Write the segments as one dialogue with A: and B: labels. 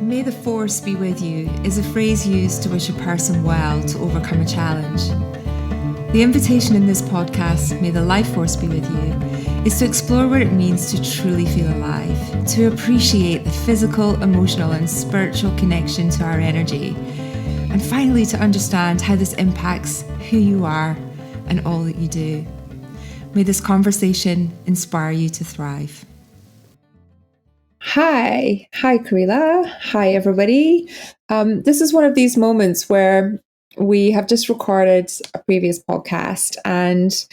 A: May the force be with you is a phrase used to wish a person well to overcome a challenge. The invitation in this podcast, May the life force be with you, is to explore what it means to truly feel alive, to appreciate the physical, emotional, and spiritual connection to our energy, and finally to understand how this impacts who you are and all that you do. May this conversation inspire you to thrive. Hi Kahreela. Hi everybody. This is one of these moments where we have just recorded a previous podcast and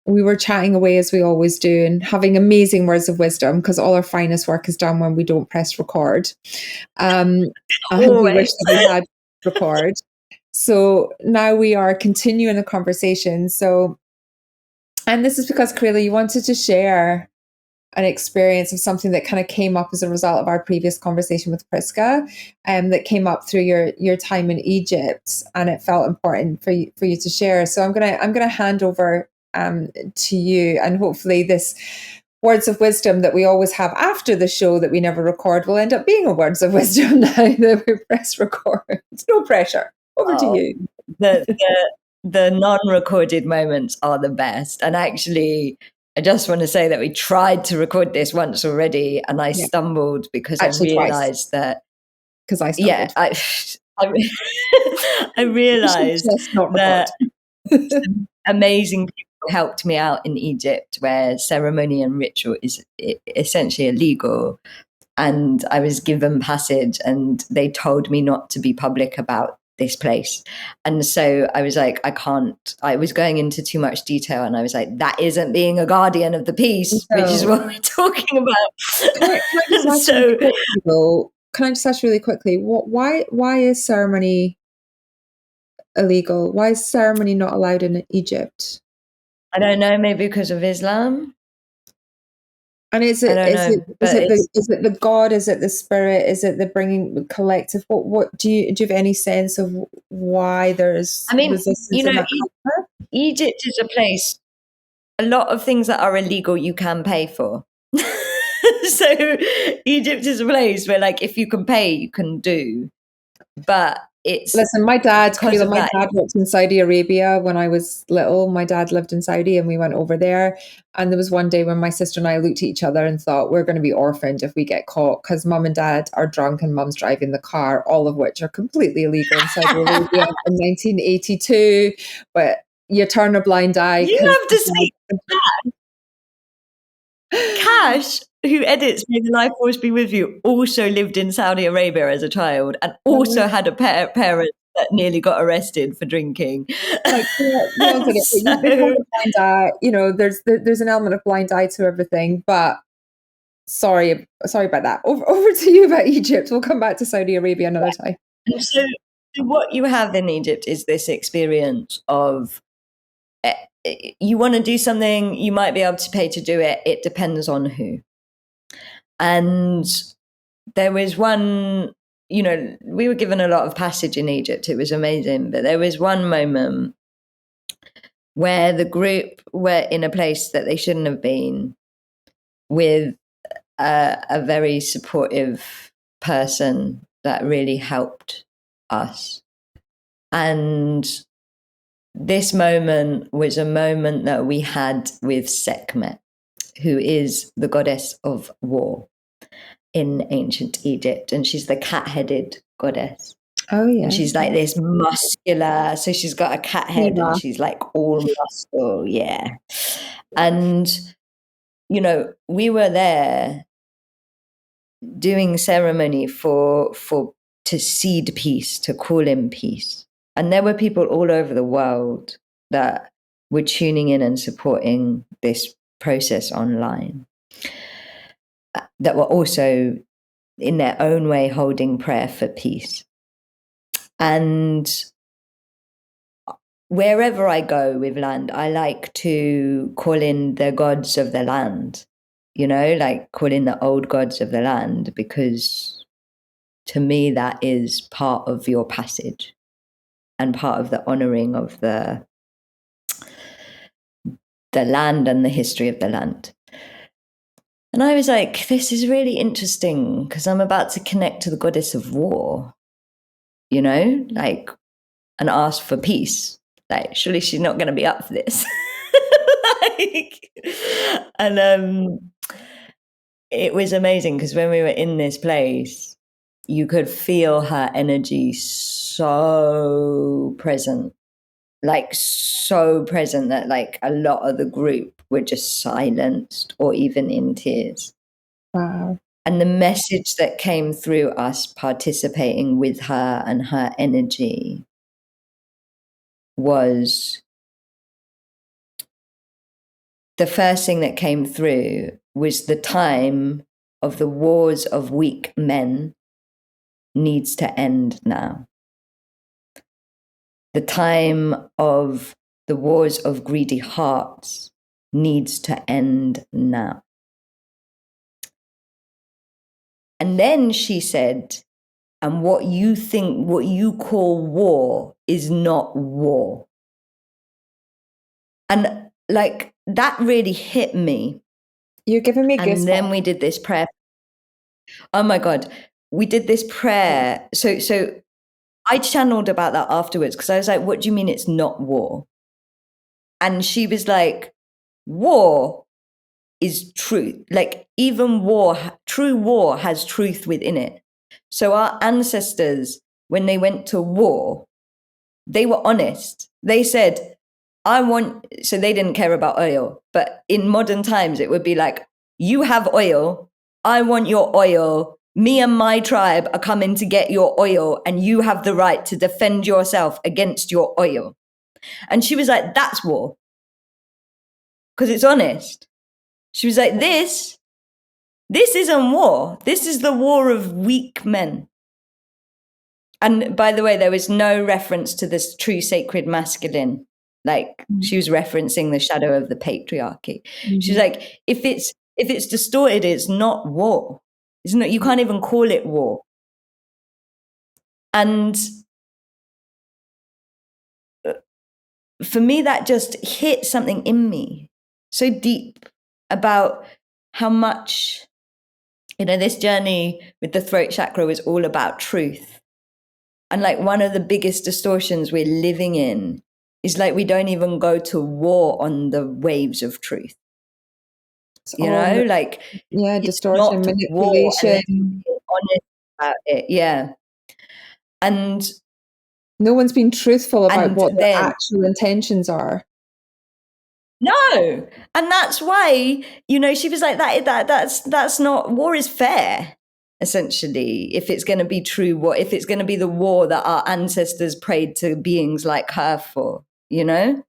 A: we were chatting away as we always do and having amazing words of wisdom because all our finest work is done when we don't press record. I wish that we had record. So now we are continuing the conversation. And this is because Kahreela, you wanted to share an experience of something that kind of came up as a result of our previous conversation with Priska, that came up through your time in Egypt, and it felt important for you to share. So I'm gonna hand over to you, and hopefully this words of wisdom that we always have after the show that we never record will end up being a words of wisdom now that we press record. It's no pressure. Over to you.
B: The non-recorded moments are the best, and actually I just want to say that we tried to record this once already and I stumbled because
A: Actually,
B: I realized that
A: because I stumbled.
B: I realized that amazing people helped me out in Egypt where ceremony and ritual is essentially illegal, and I was given passage and they told me not to be public about this place. And so I was like, I was going into too much detail and I was like, that isn't being a guardian of the peace, which is what we're talking about.
A: Can I just ask really quickly, why is ceremony illegal? Why is ceremony not allowed in Egypt?
B: I don't know, maybe because of Islam.
A: And is it the God? Is it the spirit? Is it the bringing collective? What do you have any sense of why there's resistance?
B: Egypt is a place. A lot of things that are illegal you can pay for. So Egypt is a place where, like, if you can pay, you can do. But
A: my dad worked in Saudi Arabia when I was little. My dad lived in Saudi and we went over there, and there was one day when my sister and I looked at each other and thought, we're going to be orphaned if we get caught, because mum and dad are drunk and mum's driving the car, all of which are completely illegal in Saudi Arabia in 1982. But you turn a blind eye.
B: You have to see Cash, who edits May the Life Force Be With You, also lived in Saudi Arabia as a child and also had a parent that nearly got arrested for drinking.
A: There's an element of blind eye to everything, but sorry about that. Over to you about Egypt. We'll come back to Saudi Arabia another time.
B: So what you have in Egypt is this experience of you want to do something, you might be able to pay to do it. It depends on who. And there was one, we were given a lot of passage in Egypt. It was amazing. But there was one moment where the group were in a place that they shouldn't have been, with a very supportive person that really helped us. And this moment was a moment that we had with Sekhmet, who is the goddess of war in ancient Egypt. And she's the cat-headed goddess.
A: Oh, yeah.
B: And she's like this muscular, so she's got a cat head and she's like all muscle, yeah. And, we were there doing ceremony to seed peace, to call in peace. And there were people all over the world that were tuning in and supporting this process online, that were also in their own way holding prayer for peace. And wherever I go with land, I like to call in the gods of the land, like call in the old gods of the land, because to me that is part of your passage and part of the honoring of the land and the history of the land. And I was like, this is really interesting because I'm about to connect to the goddess of war, like, and ask for peace. Like, surely she's not going to be up for this. like, and it was amazing because when we were in this place, you could feel her energy so present, like so present that like a lot of the group were just silenced or even in tears.
A: Wow.
B: And the message that came through us participating with her and her energy was, the first thing that came through was the time of the wars of weak men needs to end now. The time of the wars of greedy hearts needs to end now. And then she said, and what you call war is not war. And like that really hit me.
A: You're giving me goosebumps.
B: And then we did this prayer. Oh my God. We did this prayer. So I channeled about that afterwards because I was like, what do you mean it's not war? And she was like, war is truth. Like even true war has truth within it. So our ancestors, when they went to war, they were honest. They said, so they didn't care about oil. But in modern times, it would be like, you have oil. I want your oil. Me and my tribe are coming to get your oil, and you have the right to defend yourself against your oil. And she was like, that's war. Because it's honest. She was like, this isn't war. This is the war of weak men. And by the way, there was no reference to this true sacred masculine. Like she was referencing the shadow of the patriarchy. Mm-hmm. She's like, if it's distorted, it's not war. It's not. You can't even call it war. And for me, that just hit something in me so deep about how much, this journey with the throat chakra was all about truth. And like one of the biggest distortions we're living in is like we don't even go to war on the waves of truth.
A: Distortion, manipulation.
B: Honest about it, yeah. And
A: no one's been truthful about what their actual intentions are.
B: No, and that's why she was like that's not, war is fair. Essentially, if it's going to be true, if it's going to be the war that our ancestors prayed to beings like her for, and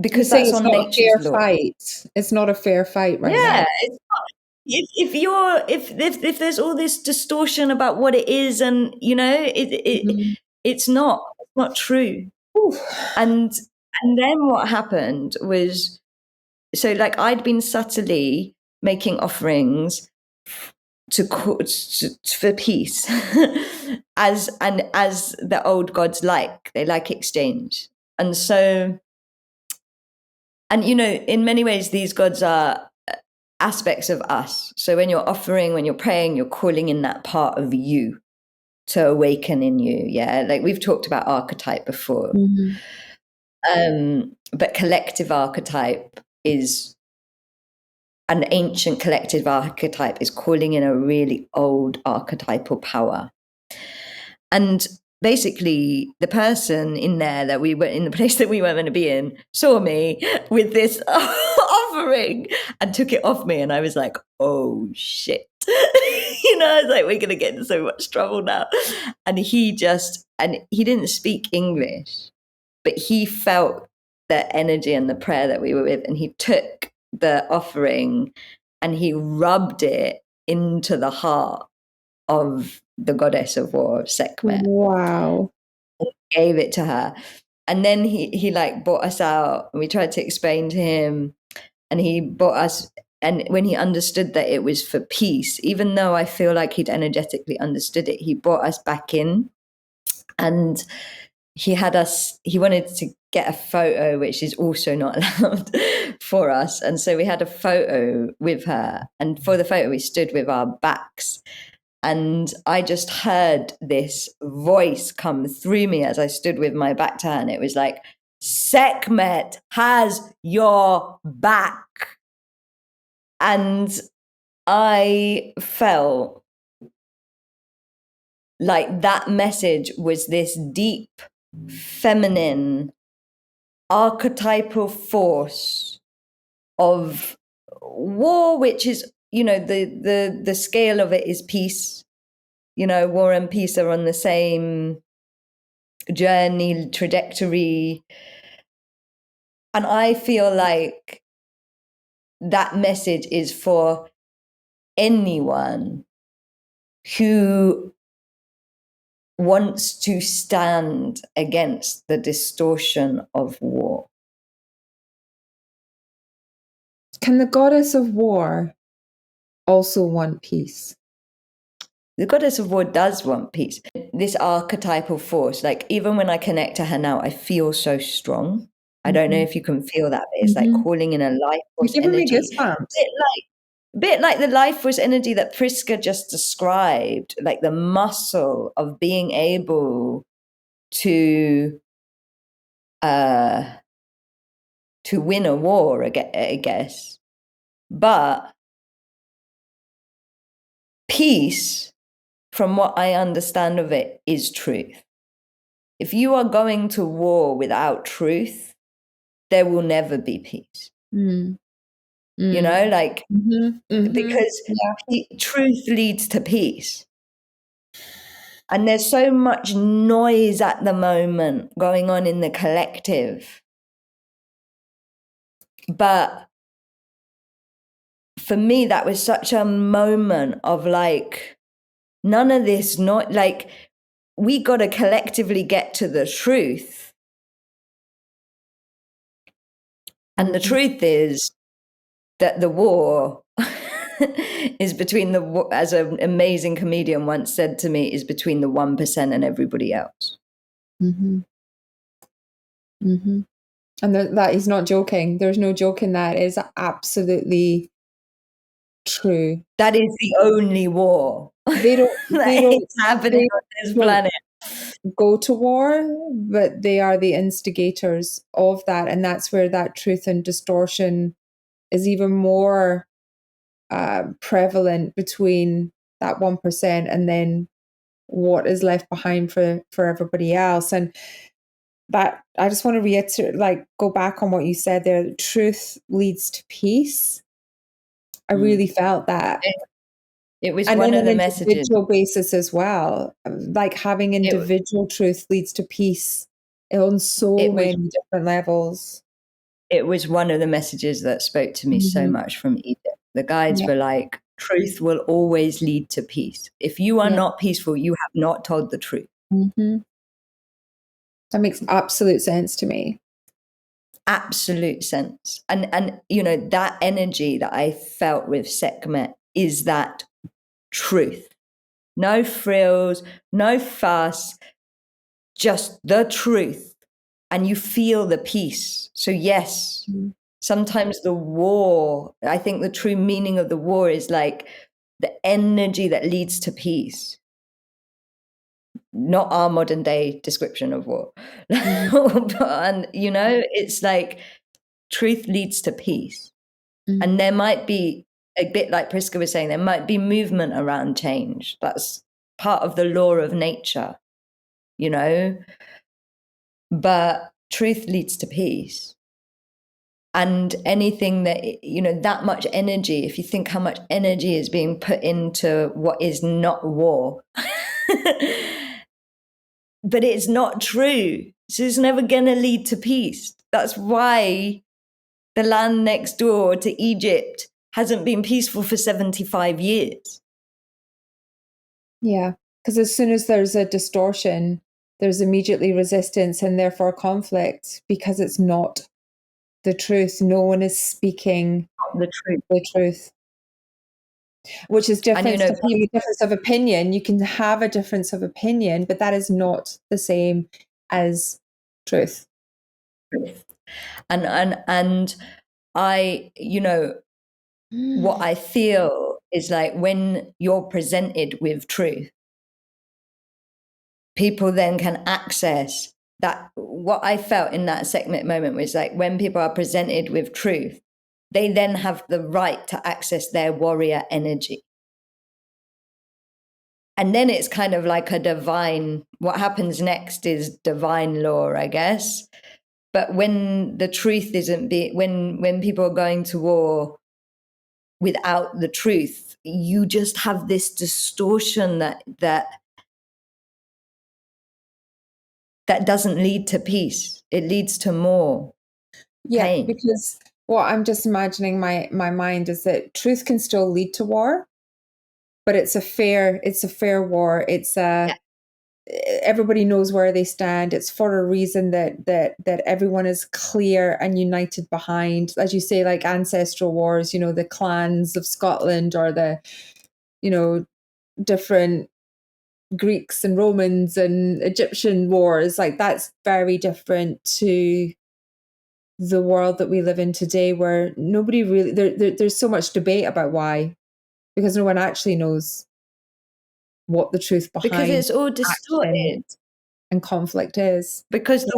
B: because that's on nature's law.
A: It's not a fair fight right now.
B: Yeah, it's not. If there's all this distortion about what it is, and it's not true.
A: Oof.
B: And then what happened was, so like I'd been subtly making offerings for peace, as the old gods they like exchange, and so, and in many ways these gods are aspects of us. So when you're offering, when you're praying, you're calling in that part of you to awaken in you. Yeah, like we've talked about archetype before. But collective archetype is an ancient collective archetype is calling in a really old archetypal power. And basically the person in there that we were in, the place that we were going to be in, saw me with this offering and took it off me. And I was like, oh shit. I was like, we're going to get in so much trouble now. And he didn't speak English, but he felt the energy and the prayer that we were with. And he took the offering and he rubbed it into the heart of the goddess of war, Sekhmet.
A: Wow.
B: Gave it to her. And then he like brought us out, and we tried to explain to him, and he brought us, and when he understood that it was for peace, even though I feel like he'd energetically understood it, he brought us back in. And he wanted to get a photo, which is also not allowed for us. And so we had a photo with her. And for the photo, we stood with our backs. And I just heard this voice come through me as I stood with my back to her. And it was like, Sekhmet has your back. And I felt like that message was this deep, feminine, archetypal force of war, which is, the scale of it is peace. War and peace are on the same journey, trajectory. And I feel like that message is for anyone who wants to stand against the distortion of war.
A: Can the goddess of war also want peace?
B: The goddess of war does want peace. This archetypal force, like even when I connect to her now, I feel so strong. I don't know if you can feel that, but it's like calling in a life force
A: You're giving me
B: energy.
A: goosebumps.
B: Bit like the life force energy that Priska just described, like the muscle of being able to win a war, I guess. But peace, from what I understand of it, is truth. If you are going to war without truth, there will never be peace. Because truth leads to peace. And there's so much noise at the moment going on in the collective. But for me, that was such a moment of like, none of this, not like, we got to collectively get to the truth. And the truth is that the war is between as an amazing comedian once said to me, is between the 1% and everybody else.
A: And that he's not joking. There's no joke in that. It is absolutely true.
B: That is the only war
A: They don't
B: happening on this planet.
A: Go to war, but they are the instigators of that. And that's where that truth and distortion is even more prevalent between that 1% and then what is left behind for everybody else. And that, I just want to reiterate, like, go back on what you said there. Truth leads to peace. I really felt that.
B: It was one of the messages.
A: Individual basis as well. Like having individual truth leads to peace on so many different levels.
B: It was one of the messages that spoke to me so much from Egypt. The guides were like, truth will always lead to peace. If you are not peaceful, you have not told the truth.
A: That makes absolute sense to me.
B: Absolute sense. And that energy that I felt with Sekhmet is that truth. No frills, no fuss, just the truth. And you feel the peace. So yes, sometimes the war, I think the true meaning of the war is like the energy that leads to peace. Not our modern day description of war. And, it's like truth leads to peace. And there might be, a bit like Priska was saying, there might be movement around change. That's part of the law of nature, but truth leads to peace. And anything that, that much energy, if you think how much energy is being put into what is not war, but it's not true. So it's never going to lead to peace. That's why the land next door to Egypt hasn't been peaceful for 75 years.
A: Yeah, because as soon as there's a distortion, there's immediately resistance and therefore conflict because it's not the truth. No one is speaking the truth. Which is different. Difference of opinion. You can have a difference of opinion, but that is not the same as truth.
B: And I, what I feel is like when you're presented with truth, people then can access that. What I felt in that Sekhmet moment was like when people are presented with truth, they then have the right to access their warrior energy. And then it's kind of like a divine, what happens next is divine law, I guess. But when the truth isn't when people are going to war without the truth, you just have this distortion that doesn't lead to peace. It leads to more pain.
A: Because what I'm just imagining my mind is that truth can still lead to war, but it's a fair war. It's everybody knows where they stand. It's for a reason that everyone is clear and united behind, as you say, like ancestral wars, the clans of Scotland, or the different Greeks and Romans and Egyptian wars. Like, that's very different to the world that we live in today, where nobody really there's so much debate about why, because no one actually knows what the truth
B: Because
A: behind
B: it's all distorted
A: action and conflict is.
B: because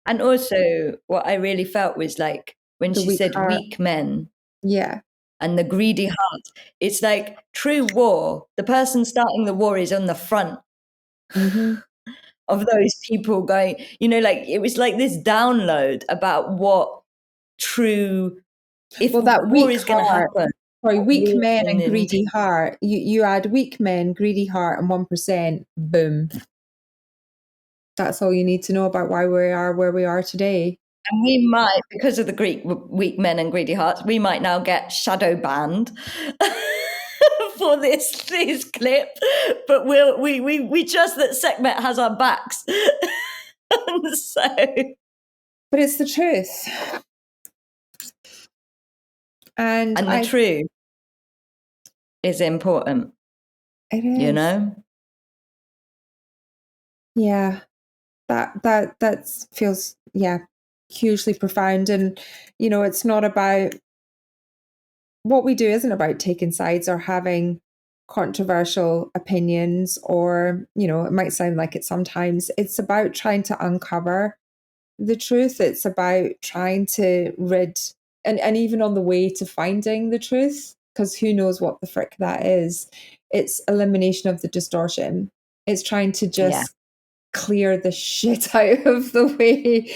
B: and also what I really felt was like when
A: The
B: she
A: weak
B: said
A: heart.
B: weak men
A: Yeah.
B: and the greedy heart, it's like true war, the person starting the war is on the front
A: Mm-hmm.
B: of those people going, like it was like this download about what true, if
A: Well, that
B: war
A: weak
B: is going to
A: heart,
B: happen.
A: sorry, weak men and
B: In
A: greedy heart. You add weak men, greedy heart, and 1%, boom. That's all you need to know about why we are where we are today.
B: And we might, because of the Greek weak men and greedy hearts, we might now get shadow banned for this clip. But we trust that Sekhmet has our backs. So,
A: But it's the truth. And
B: the truth is important.
A: It is. Yeah. That feels, hugely profound. And it's not about, what we do isn't about taking sides or having controversial opinions, or it might sound like it sometimes. It's about trying to uncover the truth. It's about trying to rid, and even on the way to finding the truth, because who knows what the frick that is. It's elimination of the distortion. It's trying to just clear the shit out of the way.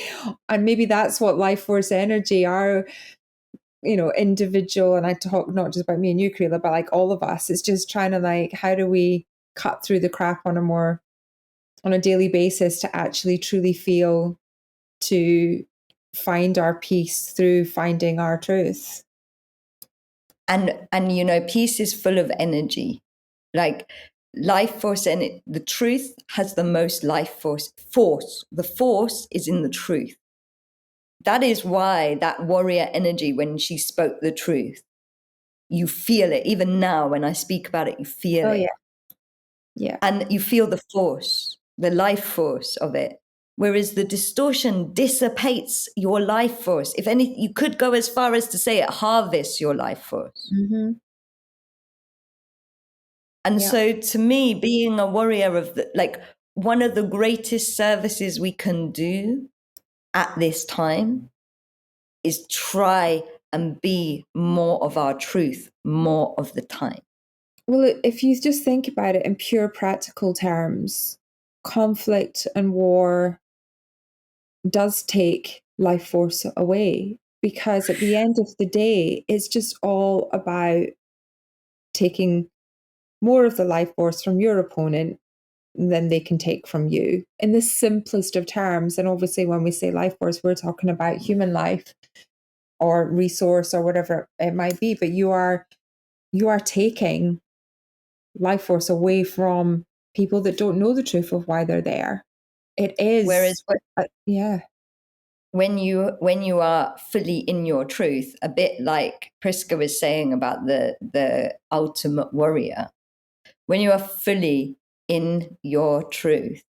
A: And maybe that's what life force energy, our individual, and I talk not just about me and you, Kahreela, but like all of us, it's just trying to, like, how do we cut through the crap on a daily basis to actually truly feel, to find our peace through finding our truth.
B: And peace is full of energy. Like life force, and the truth has the most life force. The force is in the truth. That is why that warrior energy, when she spoke the truth, you feel it. Even now, when I speak about it, you feel it.
A: Yeah.
B: And you feel the force, the life force of it. Whereas the distortion dissipates your life force. If anything, you could go as far as to say it harvests your life force.
A: Mm-hmm.
B: And so to me, being a warrior of one of the greatest services we can do at this time is try and be more of our truth more of the time.
A: Well, if you just think about it in pure practical terms, conflict and war does take life force away, because at the end of the day, it's just all about taking more of the life force from your opponent than they can take from you, in the simplest of terms. And obviously, when we say life force, we're talking about human life or resource or whatever it might be. But you are taking life force away from people that don't know the truth of why they're there. It is.
B: Whereas when you are fully in your truth, a bit like Priska was saying about the ultimate warrior, when you are fully in your truth,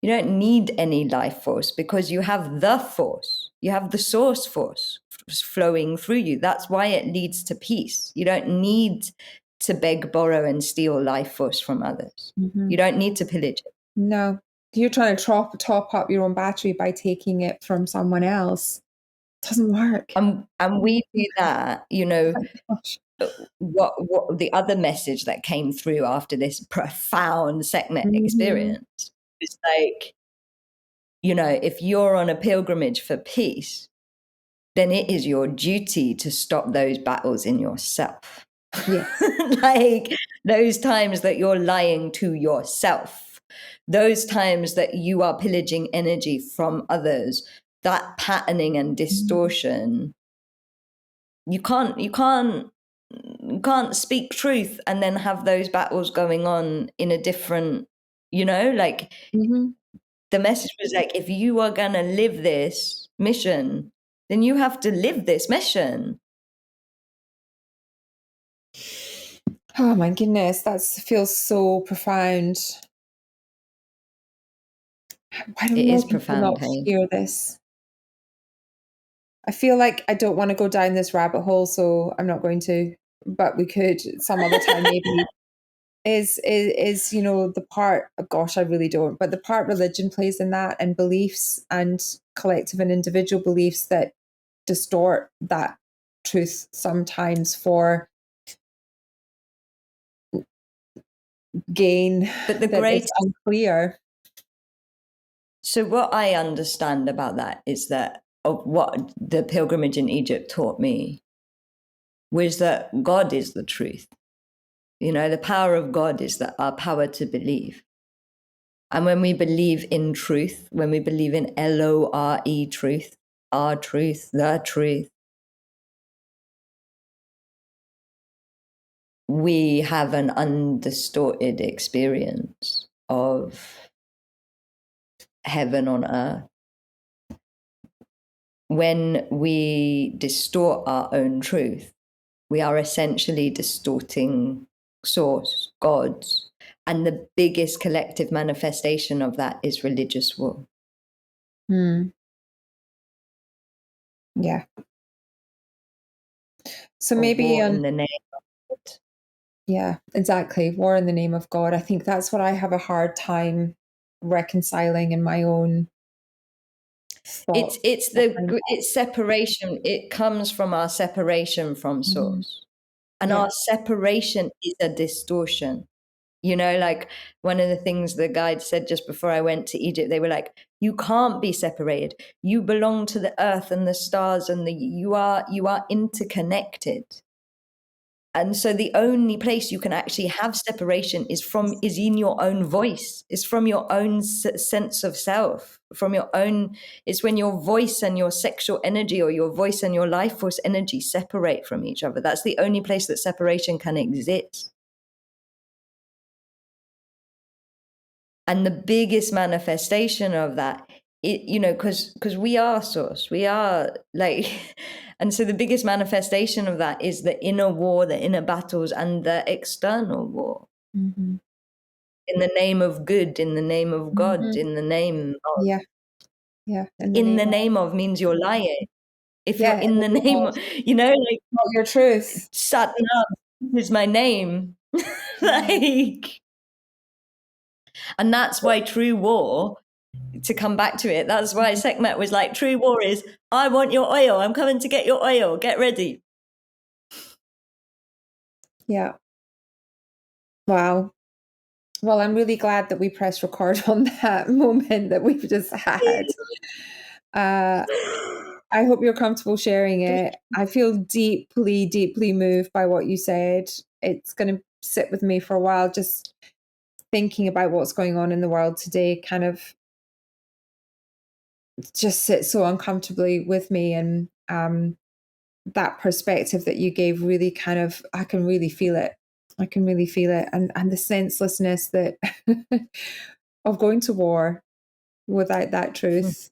B: You don't need any life force because you have the force. You have the source force flowing through you. That's why it leads to peace. You don't need to beg, borrow, and steal life force from others.
A: Mm-hmm.
B: You don't need to pillage it.
A: No, you're trying to top up your own battery by taking it from someone else. It doesn't work.
B: And we do that, you know.
A: Gosh.
B: What the other message that came through after this profound Sekhmet experience is like, you know, if you're on a pilgrimage for peace, then it is your duty to stop those battles in yourself.
A: Yeah.
B: Like those times that you're lying to yourself, those times that you are pillaging energy from others, that patterning and distortion, you can't speak truth and then have those battles going on in a different, you know, like the message was like, if you are going to live this mission, then you have to live this mission.
A: Oh my goodness, that feels so profound. Why do
B: It
A: more
B: is
A: people
B: profound,
A: not
B: hey?
A: hear this? I feel like I don't want to go down this rabbit hole, so I'm not going to, but we could some other time maybe. Is you know the part, oh gosh, I really don't, but the part religion plays in that, and beliefs and collective and individual beliefs that distort that truth sometimes for gain,
B: But the
A: that
B: great,
A: it's unclear.
B: so what I understand about that is that of what the pilgrimage in Egypt taught me was that God is the truth. You know, the power of God is that our power to believe. And when we believe in truth, when we believe in LORE truth, our truth, the truth, we have an undistorted experience of heaven on earth. When we distort our own truth, we are essentially distorting source, God's. And the biggest collective manifestation of that is religious war.
A: Yeah. So
B: Or
A: maybe
B: war in the name of God.
A: yeah, exactly. War in the name of God. I think that's what I have a hard time reconciling in my own thoughts.
B: It's separation. It comes from our separation from source. And
A: Yeah.
B: our separation is a distortion. You know, like one of the things the guide said just before I went to Egypt, they were like, you can't be separated. You belong to the earth and the stars and you are interconnected. And so the only place you can actually have separation is in your own voice. It's from your own sense of self, from your own. It's when your voice and your sexual energy or your voice and your life force energy separate from each other. That's the only place that separation can exist. And the biggest manifestation of that, you know, because we are source, we are like, and so the biggest manifestation of that is the inner war, the inner battles, and the external war. In the name of good, in the name of God, in the name of.
A: Yeah. Yeah.
B: In the name of means you're lying. If you're
A: Yeah.
B: in the name of, you know, like,
A: Not your truth.
B: Satnam is my name. Like, and that's why true war, to come back to it, that's why Sekhmet was like, true war is, I want your oil. I'm coming to get your oil. Get ready.
A: Yeah. Wow. Well, I'm really glad that we pressed record on that moment that we've just had. I hope you're comfortable sharing it. I feel deeply, deeply moved by what you said. It's going to sit with me for a while, just thinking about what's going on in the world today, kind of just sits so uncomfortably with me. And that perspective that you gave really kind of, I can really feel it. I can really feel it. And the senselessness that of going to war without that truth,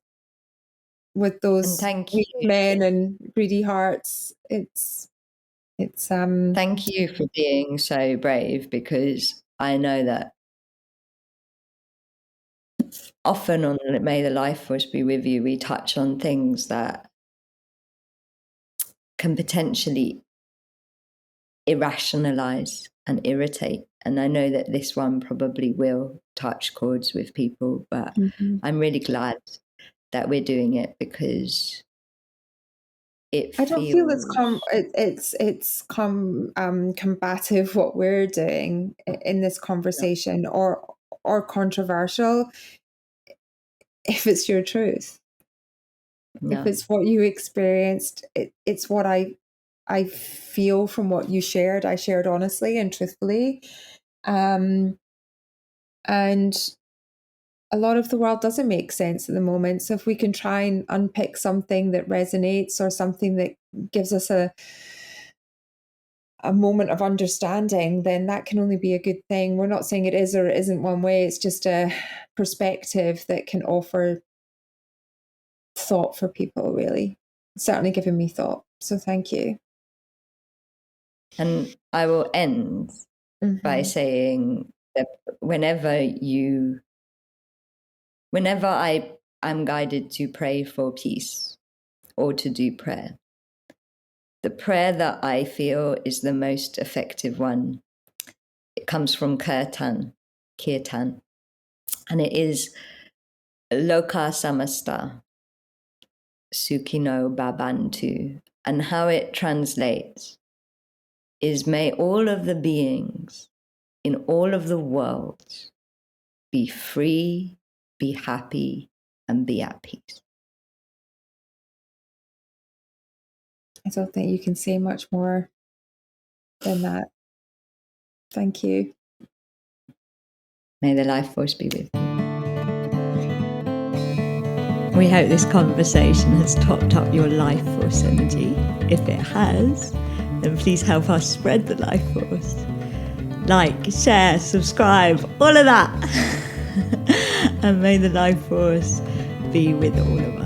A: with
B: And
A: those
B: thank
A: weak
B: you.
A: men and greedy hearts. It's
B: Thank you for being so brave, because I know that often on May the Life Force Be With You, we touch on things that can potentially irrationalize and irritate. And I know that this one probably will touch chords with people, but I'm really glad that we're doing it, because
A: I don't feel it's combative what we're doing in this conversation, or controversial, if it's your truth.
B: No.
A: If it's what you experienced, it's what I feel from what you shared. I shared honestly and truthfully. And a lot of the world doesn't make sense at the moment. So if we can try and unpick something that resonates, or something that gives us a moment of understanding, then that can only be a good thing. We're not saying it is or it isn't one way. It's just a perspective that can offer thought for people, really. It's certainly given me thought. So thank you.
B: And I will end by saying that whenever I am guided to pray for peace or to do prayer, the prayer that I feel is the most effective one, it comes from Kirtan, and it is Loka Samasta Sukhino Bhavantu. And how it translates is, may all of the beings in all of the worlds be free, be happy, and be at peace.
A: I don't think you can say much more than that. Thank you.
B: May the life force be with you. We hope this conversation has topped up your life force energy. If it has, then please help us spread the life force. Like, share, subscribe, all of that. And may the life force be with all of us.